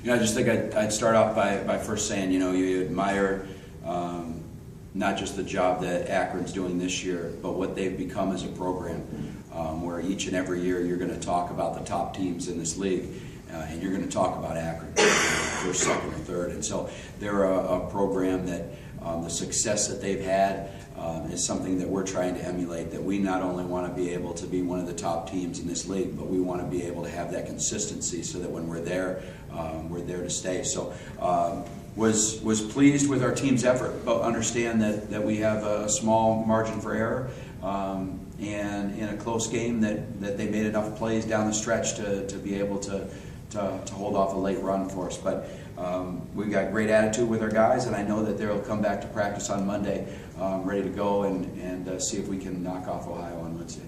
I just think I'd start off by first saying, you admire not just the job that Akron's doing this year, but what they've become as a program, where each and every year you're going to talk about the top teams in this league, and you're going to talk about Akron first, second, or third. And so they're a program that the success that they've had is something that we're trying to emulate, that we not only want to be able to be one of the top teams in this league, but we want to be able to have that consistency so that when we're there to stay. So was pleased with our team's effort, but understand that we have a small margin for error, and in a close game that they made enough plays down the stretch to be able to hold off a late run for us. But we've got great attitude with our guys, and I know that they'll come back to practice on Monday ready to go and see if we can knock off Ohio on Wednesday.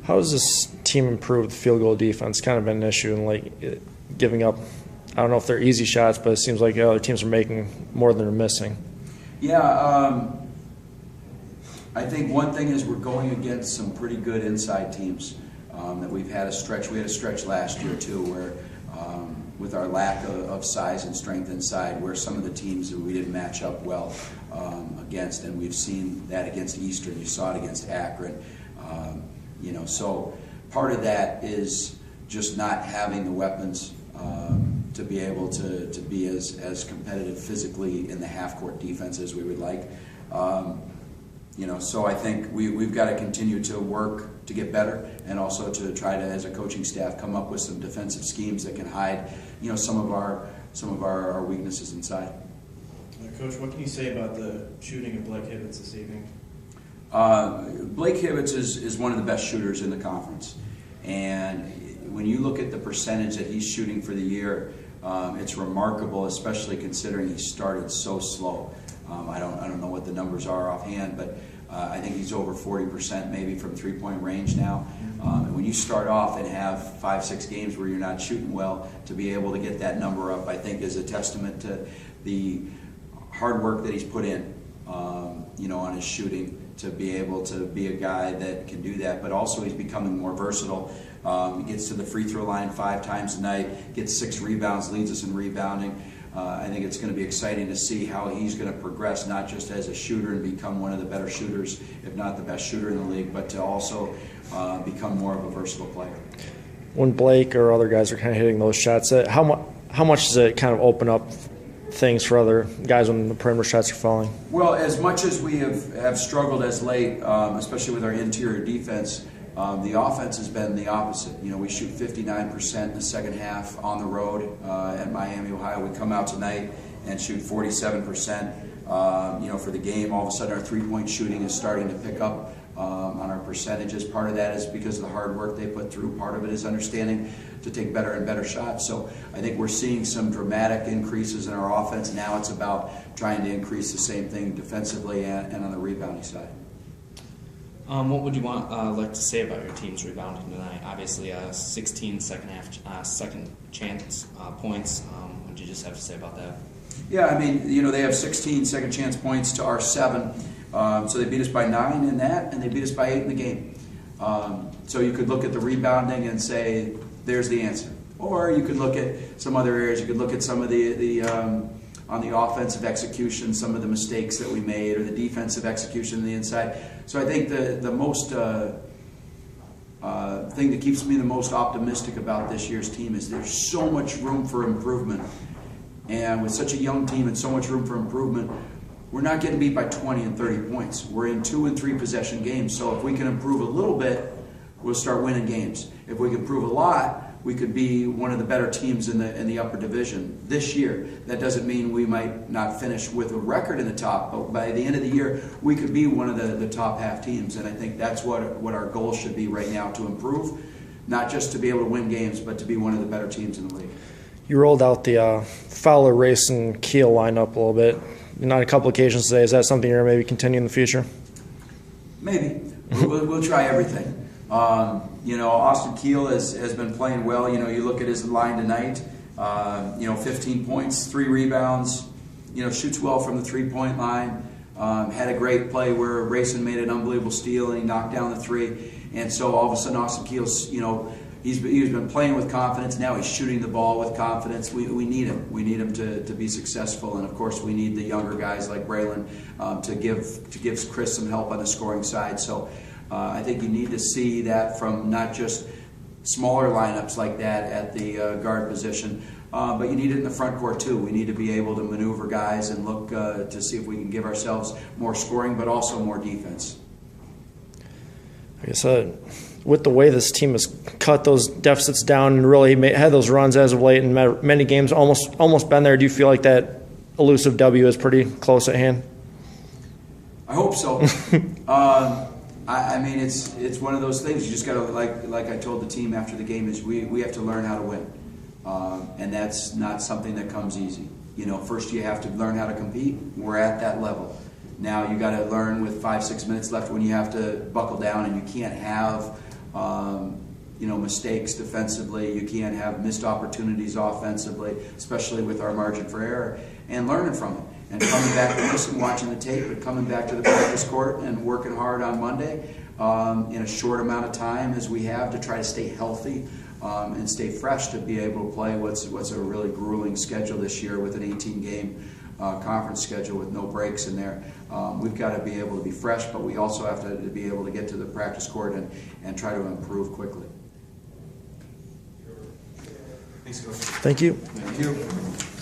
How does this team improve the field goal defense? Kind of been an issue in giving up. I don't know if they're easy shots, but it seems like other teams are making more than they're missing. Yeah, I think one thing is we're going against some pretty good inside teams that we've had a stretch. We had a stretch last year too, where with our lack of size and strength inside, where some of the teams that we didn't match up well against, and we've seen that against Eastern. You saw it against Akron. So part of that is just not having the weapons to be able to be as competitive physically in the half-court defense as we would like. So I think we've got to continue to work to get better, and also to try to, as a coaching staff, come up with some defensive schemes that can hide, some of our weaknesses inside. Coach, what can you say about the shooting of Blake Hibbets this evening? Blake Hibbets is one of the best shooters in the conference, and when you look at the percentage that he's shooting for the year, it's remarkable, especially considering he started so slow. I don't know what the numbers are offhand, but I think he's over 40% maybe from three-point range now. And when you start off and have 5-6 games where you're not shooting well, to be able to get that number up, I think is a testament to the hard work that he's put in, on his shooting, to be able to be a guy that can do that. But also he's becoming more versatile. He gets to the free throw line 5 times a night, gets 6 rebounds, leads us in rebounding. I think it's going to be exciting to see how he's going to progress, not just as a shooter and become one of the better shooters, if not the best shooter in the league, but to also become more of a versatile player. When Blake or other guys are kind of hitting those shots, how much does it kind of open up things for other guys when the perimeter shots are falling? Well, as much as we have struggled as late, especially with our interior defense, the offense has been the opposite. We shoot 59% in the second half on the road at Miami, Ohio. We come out tonight and shoot 47%. For the game, all of a sudden our three-point shooting is starting to pick up on our percentages. Part of that is because of the hard work they put through. Part of it is understanding to take better and better shots. So I think we're seeing some dramatic increases in our offense. Now it's about trying to increase the same thing defensively and on the rebounding side. What would you like to say about your team's rebounding tonight? Obviously, 16 second chance points. What did you just have to say about that? Yeah, I mean, they have 16 second chance points to our 7. So they beat us by 9 in that, and they beat us by 8 in the game. So you could look at the rebounding and say, there's the answer. Or you could look at some other areas. You could look at some of the on the offensive execution, some of the mistakes that we made, or the defensive execution on the inside. So I think the most thing that keeps me the most optimistic about this year's team is there's so much room for improvement. And with such a young team and so much room for improvement, we're not getting beat by 20 and 30 points. We're in 2 and 3 possession games. So if we can improve a little bit, we'll start winning games. If we can improve a lot, we could be one of the better teams in the upper division this year. That doesn't mean we might not finish with a record in the top, but by the end of the year, we could be one of the top half teams. And I think that's what our goal should be right now, to improve, not just to be able to win games, but to be one of the better teams in the league. You rolled out the Fowler, Race, and Keel lineup a little bit on a couple occasions today. Is that something you're going to maybe continue in the future? Maybe. We'll try everything. Austin Keel has been playing well. You look at his line tonight, 15 points, 3 rebounds, shoots well from the three-point line. Had a great play where Rayson made an unbelievable steal and he knocked down the 3. And so all of a sudden Austin Keel's, he's been playing with confidence. Now he's shooting the ball with confidence. We need him. We need him to be successful, and of course we need the younger guys like Braylon to give Chris some help on the scoring side. So I think you need to see that from not just smaller lineups like that at the guard position, but you need it in the front court too. We need to be able to maneuver guys and look to see if we can give ourselves more scoring, but also more defense. I guess with the way this team has cut those deficits down and really had those runs as of late in many games, almost been there, do you feel like that elusive W is pretty close at hand? I hope so. I mean, it's one of those things. You just got to, like I told the team after the game, is we have to learn how to win, and that's not something that comes easy. You know, first you have to learn how to compete. We're at that level. Now you got to learn with 5-6 minutes left when you have to buckle down, and you can't have mistakes defensively. You can't have missed opportunities offensively, especially with our margin for error, and learning from it. And coming back to this and watching the tape, but coming back to the practice court and working hard on Monday in a short amount of time as we have to try to stay healthy and stay fresh to be able to play what's a really grueling schedule this year with an 18-game conference schedule with no breaks in there. We've got to be able to be fresh, but we also have to be able to get to the practice court and try to improve quickly. Thanks, Coach. Thank you. Thank you.